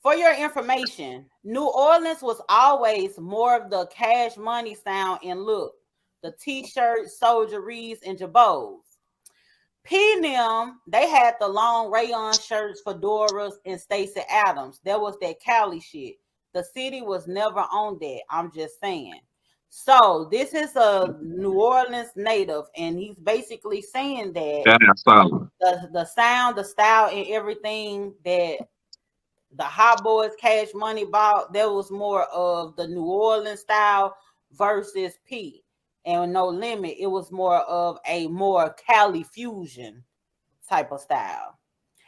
For your information, New Orleans was always more of the cash money sound and look. The t-shirts, soldieries, and jabots. P&M, they had the long rayon shirts, fedoras, and Stacey Adams. That was that Cali shit. The city was never on that. I'm just saying. So this is a New Orleans native, and he's basically saying that That's solid. the sound, the style, and everything that the Hot Boys Cash Money bought, there was more of the New Orleans style versus P. And No Limit, it was more of a more Cali fusion type of style.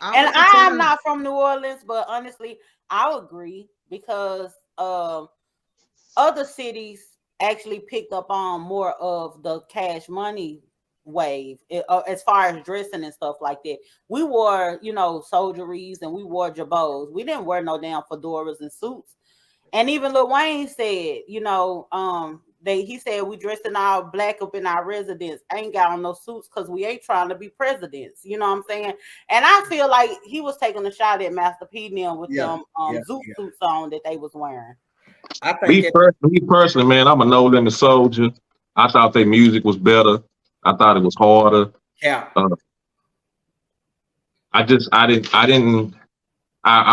And I am not from New Orleans, but honestly, I agree because other cities actually picked up on more of the Cash Money wave as far as dressing and stuff like that. We wore, soldieries and we wore jabots. We didn't wear no damn fedoras and suits. And even Lil Wayne said, he said we dressed in all black up in our residence. Ain't got on no suits because we ain't trying to be presidents. You know what I'm saying? And I feel like he was taking a shot at Master P now with them zoot suits on that they was wearing. I think me personally, man, I'm a No Limit soldier. I thought their music was better. I thought it was harder. Yeah. I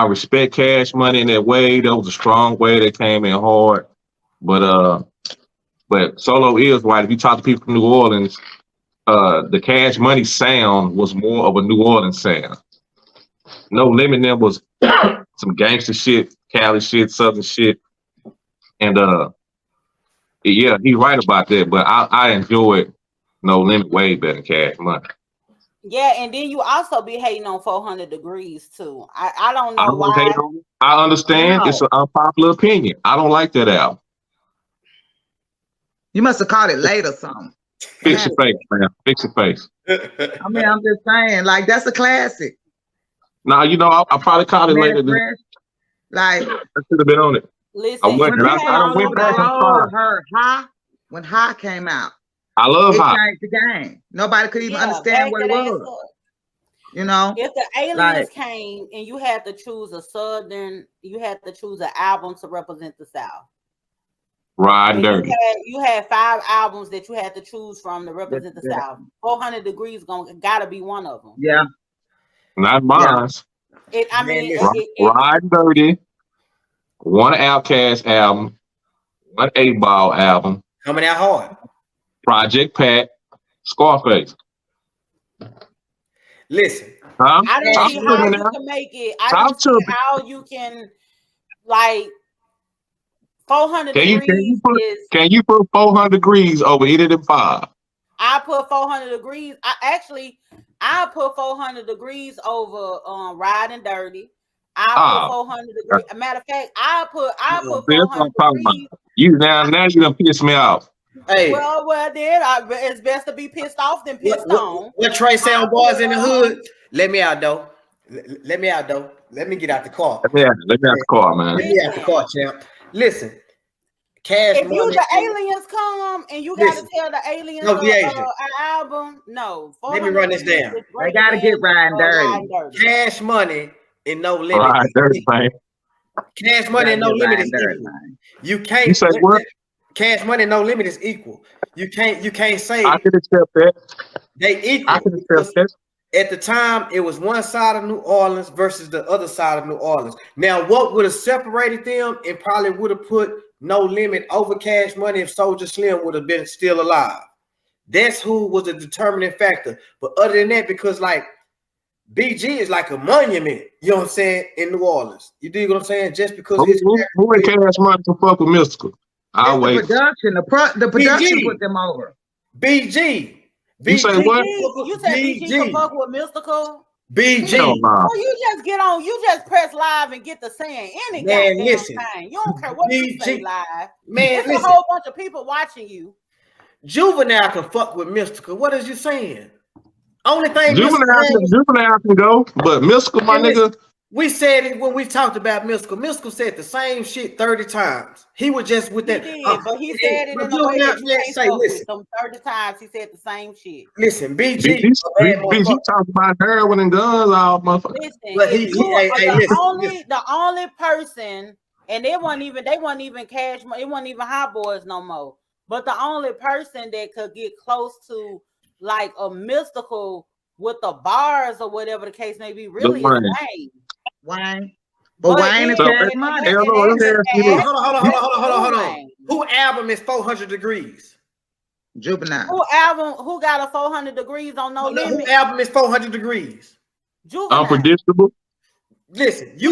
respect Cash Money in that way. That was a strong way. They came in hard. But Solo is right. If you talk to people from New Orleans, the Cash Money sound was more of a New Orleans sound. No Limit there was some gangster shit, Cali shit, Southern shit. And yeah, he's right about that. But I enjoyed No Limit way better than Cash Money. Yeah, and then you also be hating on 400 Degrees too. I don't know why. I understand. It's an unpopular opinion. I don't like that album. You must have caught it late or something. Fix your face, man. Fix your face. I mean, I'm just saying, like, that's a classic. Now, I probably caught it later. Like, I should have been on it. Listen, I went back and when High came out. I love High. It changed the game. Nobody could even understand what it was. If the Aliens came and you had to choose you had to choose an album to represent the South. Riding Dirty. You had 5 albums that you had to choose from to represent the South. 400 Degrees gotta be one of them. Yeah. Not mine. Riding Dirty, one Outkast album, one 8Ball album. Coming out hard. Project Pat, Scarface. Listen. I don't see how you can make it. I don't see how you can, like, 400 Degrees Can you put 400 Degrees over either of them 5? I put 400 Degrees. I put 400 Degrees over Riding Dirty. I put 400 Degrees. Matter of fact, I put 400 Degrees. Now you done pissed me off. Hey. Well, then it's best to be pissed off than pissed on. What Trey Sound Boys in the hood? Let me out though. Let me out though. Let me get out the car. Let me out the car, man. Let me out the car, champ. Listen. Cash if you the Aliens come and you gotta tell the Aliens an album, no. Let me run this down. They gotta get Riding Dirty. Cash Money and No Limit. Riding Dirty, man. Cash Money and No Limit is equal. You can't. You say what? Cash Money and No Limit is equal. You can't say. I can accept that. They equal. I can accept that. At the time, it was one side of New Orleans versus the other side of New Orleans. Now, what would have separated them and probably would have put No Limit over Cash Money if Soulja Slim would have been still alive? That's who was a determining factor. But other than that, because like BG is like a monument, you know what I'm saying, in New Orleans. You dig what I'm saying? Just because who in Cash Money can fuck with Mystical? I'll wait. The production put them over. BG. You say what? You said BG can fuck with Mystical? BG. Oh, you just get on. You just press live and get the saying any goddamn thing. You don't care what you say live. Man, there's a whole bunch of people watching you. Juvenile can fuck with Mystical. What is you saying? Only thing Juvenile can go, but Mystical, my nigga, We said it when we talked about Mystical. Mystical said the same shit 30 times. He was just with that. He did, but he said it in a way that you can't fuck with them 30 times. He said the same shit. Listen, BG talks about heroin and guns all motherfuckers. Listen, the only person, and they weren't even Cash Money, it wasn't even Hot Boys no more. But the only person that could get close to like a Mystical with the bars or whatever the case may be, really is Wayne. Wayne. But Wayne is Cash Money. Hold on. Who album is 400 Degrees? Juvenile. Who got a 400 Degrees on No Limit? Who album is 400 Degrees? Juvenile. Unpredictable. Listen, you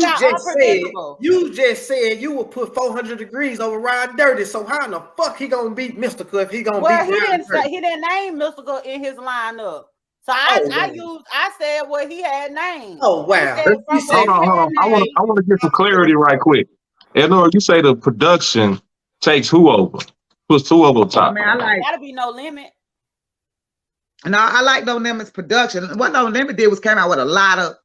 just said you would put 400 Degrees over Ryan Dirty. So how in the fuck he gonna beat Mystical if he gonna beat Ryan Dirty? He didn't name Mystical in his lineup. So I said what he had named. Oh wow! Hold on. I want to get some clarity right quick. And you say the production takes who over? Puts who over top? Man, gotta be No Limit. No, I like No Limit's production. What No Limit did was came out with a lot of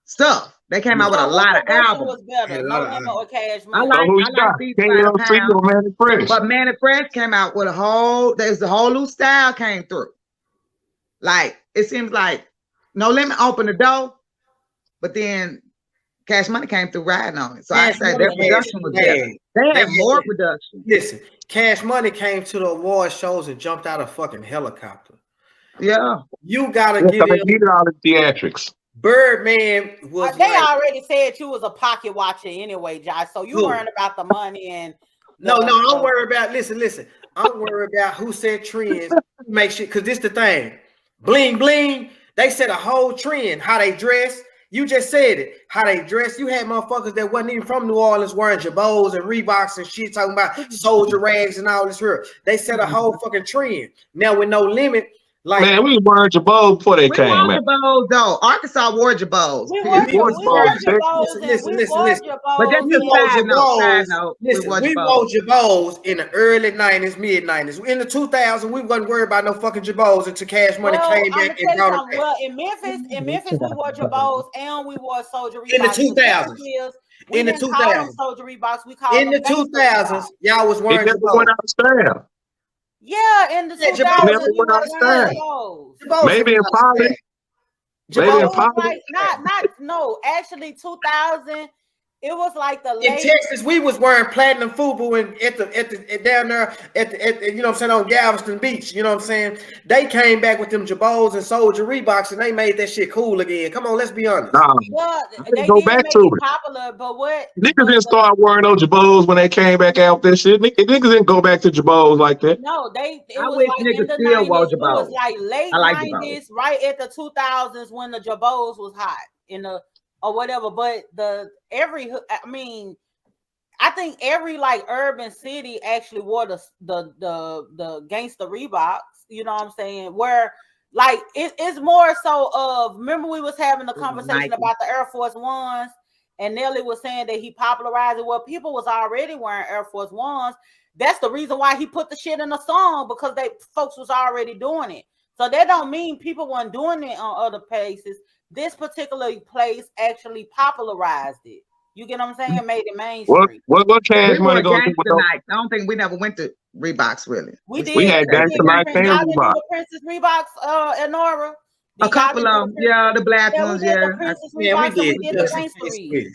stuff. They came out with a lot of albums. Was better. No Limit or Cash Money. I like these KLC or Manny Fresh. But Manny Fresh came out with there's a whole new style came through. Like, it seems like No Limit opened the door, but then Cash Money came through riding on it. So I said their production was better. They had more production. Listen, Cash Money came to the award shows and jumped out of fucking helicopter. Yeah. You gotta give him all the theatrics. Birdman was. They already said you was a pocket watcher anyway, Josh. So you worrying about the money and. No, I'm worried about. Listen. I'm worried about who said trends. Make sure, because this the thing. Bling bling. They set a whole trend. How they dress. You just said it. How they dress. You had motherfuckers that wasn't even from New Orleans wearing Jabos and Reeboks and shit, talking about soldier rags and all this here. They set a whole fucking trend. Now with No Limit. Like, man, we wore Jabos before they came. Jabos, though. Arkansas wore Jabos. We wore Jabos. Listen. But that's just side note. We wore Jabos in the early 90s, mid 90s. In the 2000s, we wasn't worried about no fucking Jabos until Cash Money came back and brought it back. Well, in Memphis, we wore Jabos and we wore Soldier Reeboks. In the 2000s. In the 2000s. Soldier Reeboks, we called in the 2000s, y'all was wearing Jabos. Yeah, in the 2000s, maybe in Poly. Actually 2000. It was like the in Texas, we was wearing platinum FUBU and at down there at you know what I'm saying, on Galveston Beach. You know what I'm saying? They came back with them Jabos and Soldier Reeboks and they made that shit cool again. Come on, let's be honest. Well, they go back to it. Popular, but what niggas didn't start wearing those Jabos when they came back out that shit. Niggas didn't go back to Jabos like that. No, it was like in the 90s. It was like late 90s, right at the 2000s when the Jabos was hot in the or whatever, but I think every like urban city actually wore the gangster Reeboks, you know what I'm saying? Where like it's more so of, remember we was having a conversation about the Air Force Ones, and Nelly was saying that he popularized it. Well, people was already wearing Air Force Ones. That's the reason why he put the shit in the song, because folks was already doing it. So that don't mean people weren't doing it on other places. This particular place actually popularized it. You get what I'm saying? Made it mainstream. What Cash Money gonna do with those? I don't think we never went to Reeboks really. We did. We had Gangsta Night and Reeboks. Princess Reeboks, and Nora. A couple of them, the black ones, we did.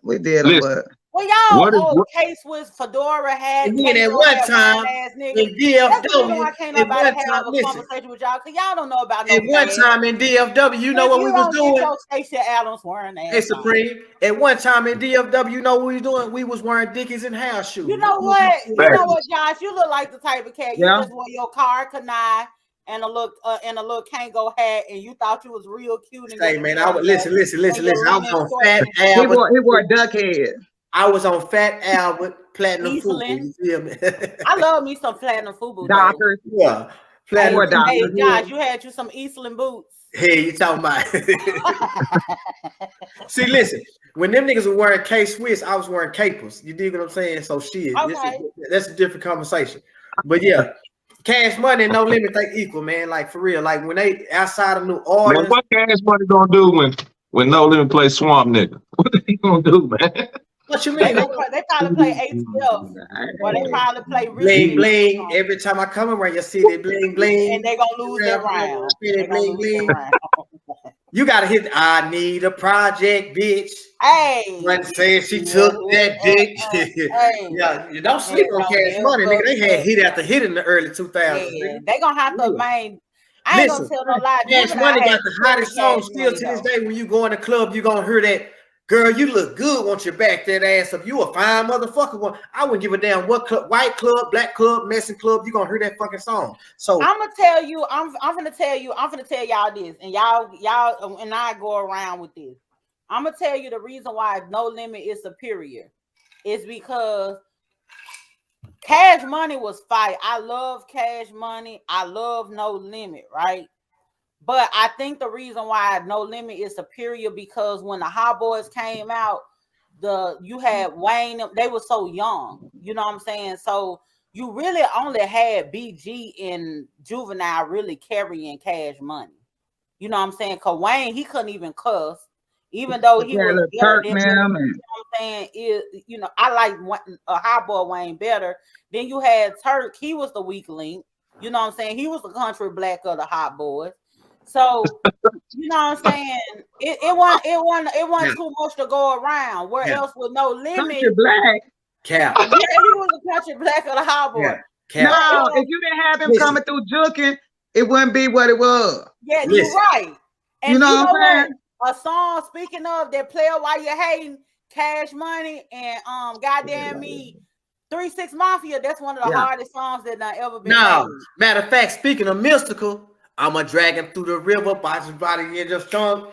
We did, but. Well, y'all, Case was Fedora had. And then at one time, in DFW, I can't nobody have a conversation with y'all because y'all don't know about. At one time in DFW, you know what we was doing? Stacey Adams wearing that. Hey, Supreme. At one time in DFW, you know what we was doing? We was wearing Dickies and house shoes. You know what? Josh? You look like the type of cat. You just wore your car canai and a little Kango hat, and you thought you was real cute. Hey man, I was listen. I was on Fat Albert. He wore a duck head. I was on Fat Albert, Platinum FUBU. You feel me? I love me some Platinum FUBU. Dockers. Yeah. Platinum. Hey, Josh, you had some Eastland boots. Hey, you talking about? See, listen. When them niggas were wearing K-Swiss, I was wearing capers. You dig what I'm saying? So shit, that's a different conversation. But yeah, Cash Money and No Limit, they equal, man. Like for real. Like when they outside of New Orleans. Man, what Cash Money gonna do when when No Limit play Swamp Nigga? What they gonna do, man? What you They, mean? they probably play ATF, or they probably play Bling Richie bling. Every time I come around, you see the bling bling. and they gonna lose their round. They gonna Bling lose their bling. round. You gotta hit. I need a project, bitch. Hey, When saying she took that dick. hey. Yeah, you don't sleep on Cash Money, nigga. They had hit after hit in the early 2000s. Yeah, Nigga. they gonna have to main. I ain't gonna tell no lie. Cash Juvenile Money got had the to hottest carry song Cash still Money, to this though. day. When you go in the club, you gonna hear that. Girl, you look good. Want you back that ass up? You a fine motherfucker. Well, I wouldn't give a damn what club, white club, black club, messing club. You gonna hear that fucking song. So I'm gonna tell you. I'm gonna tell y'all this, and y'all, and I go around with this. I'm gonna tell you the reason why No Limit is superior is because Cash Money was fire. I love Cash Money. I love No Limit, right? But I think the reason why No Limit is superior because when the Hot Boys came out, you had Wayne, they were so young, you know what I'm saying? So you really only had BG and Juvenile really carrying Cash Money. You know what I'm saying? Because Wayne, he couldn't even cuss, even though he was better than them. You know what I'm saying? I like a Hot Boy Wayne better. Then you had Turk, he was the weak link. You know what I'm saying? He was the country black of the Hot Boys. So you know what I'm saying? It wasn't too much to go around. Where else with No Limit? Country black. Cap. Yeah, he was a country black of the Hot Boy. Cap. No, if you didn't have him coming through juking, it wouldn't be what it was. Yeah, you're right. And you know what I'm saying? A song, speaking of that player while you're hating, Cash Money and goddamn me, 3 6 Mafia, that's one of the hardest songs that I've ever been made. Matter of fact, speaking of mystical, I'ma drag him through the river, botch his body in just trunk,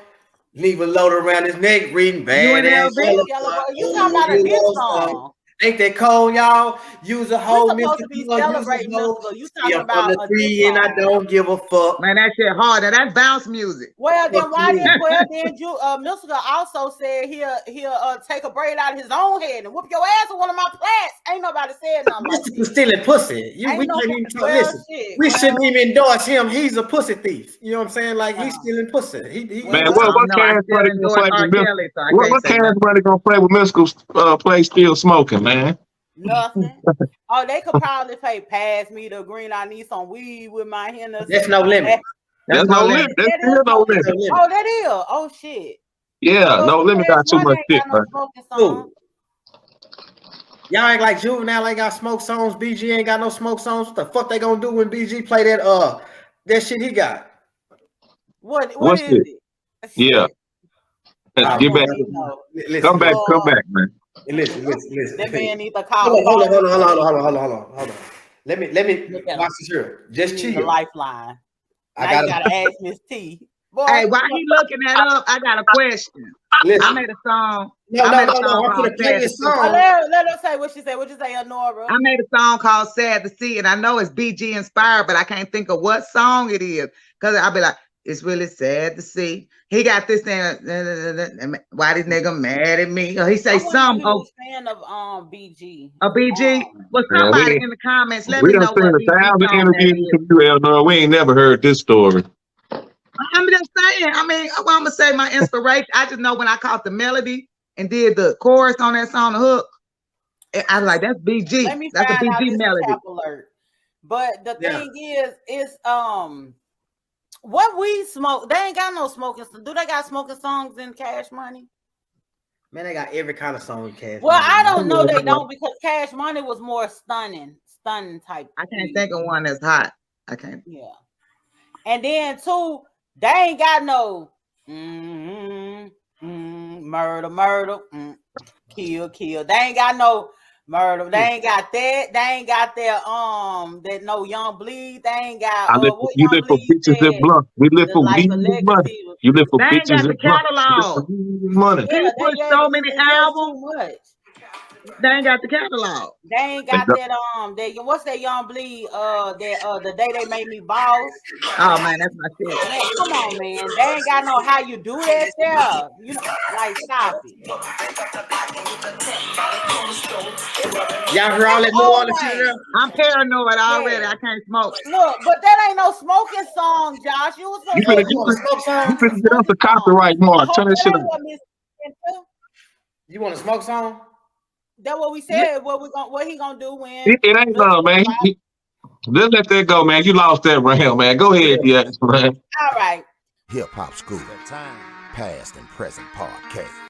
leave a load around his neck, reading bad ass. You talking about a diss song. Ain't that cold, y'all? Use a whole mystical. You talking about a tree and I don't give a fuck. Man, that shit hard. Now that's bounce music. Well, then why did you Mystical also said he'll take a braid out of his own head and whoop your ass with one of my plants. Ain't nobody said nothing. Mystical stealing pussy. We can't even talk. Listen, we shouldn't even endorse him. He's a pussy thief. You know what I'm saying? Like he's stealing pussy. Man, what Cash Money gonna play with Mystical? What Cash Money gonna play with Mystical? Play Still Smoking, man. Nothing. Oh, they could probably play Pass Me the Green. I Need Some Weed with my Hennessy. That's No Limit. That's No Limit. That's still No Limit. Oh, that is. Oh shit. Yeah, No Limit got too much shit, man. Y'all act like Juvenile ain't got smoke songs. BG ain't got no smoke songs. What the fuck they gonna do when BG play that shit he got? What is it? Yeah. Get back. Come back, man. Listen. That man needs a call. Hold on. Let me watch this here. Just chill. The lifeline. I gotta ask Miss T. Boy, hey, while he looking that up, I got a question. Listen. I made a song. No. I'm gonna play this song. Let her say what she said. What you say, Nora? I made a song called "Sad to See," and I know it's BG inspired, but I can't think of what song it is because I'll be like, "It's really sad to see." He got this thing. Why this nigga mad at me? Or he say something. I'm a fan of BG. A BG. Well, somebody in the comments, let me know. We done seen 1,000 interviews from you, Elnor. We ain't never heard this story. I'm just saying. I mean, I'm gonna say my inspiration. I just know when I caught the melody and did the chorus on that song, the hook, I was like, "That's BG. Let me That's a BG melody." Alert. But the thing is what we smoke, they ain't got no smoking. Do they got smoking songs in Cash Money? Man, they got every kind of song in Cash Well, Money. I don't know they don't because Cash Money was more stunning type. I can't think of one that's hot. I can't. Yeah. And then too, they ain't got no murder, kill. They ain't got no murder. They ain't got that. They ain't got their that no Young Bleed. They ain't got. You live for bitches that blunt. We live for weed and money. You live for bitches that catalog. Money. He put so many albums. They ain't got the catalog. They ain't got that what's that Young Bleed? The Day They Made Me Boss. Oh man, that's my shit. Man, come on, man. They ain't got no how you do that there. You know, like stop it. Y'all heard all that New Oh, Orleans shit man. there? I'm paranoid already. Yeah. I can't smoke. Look, but that ain't no smoking song, Josh. You was You supposed finna to You want a smoke you song? finna get us a copyright I mark. hope Turn that that shit ain't up. what Miss into. You want a smoke song? That what we said. What he gonna do when? It ain't love, man. Just let that go, man. You lost that round, man. Go ahead, yeah, man. All right. Hip Hop School, Past and Present Podcast.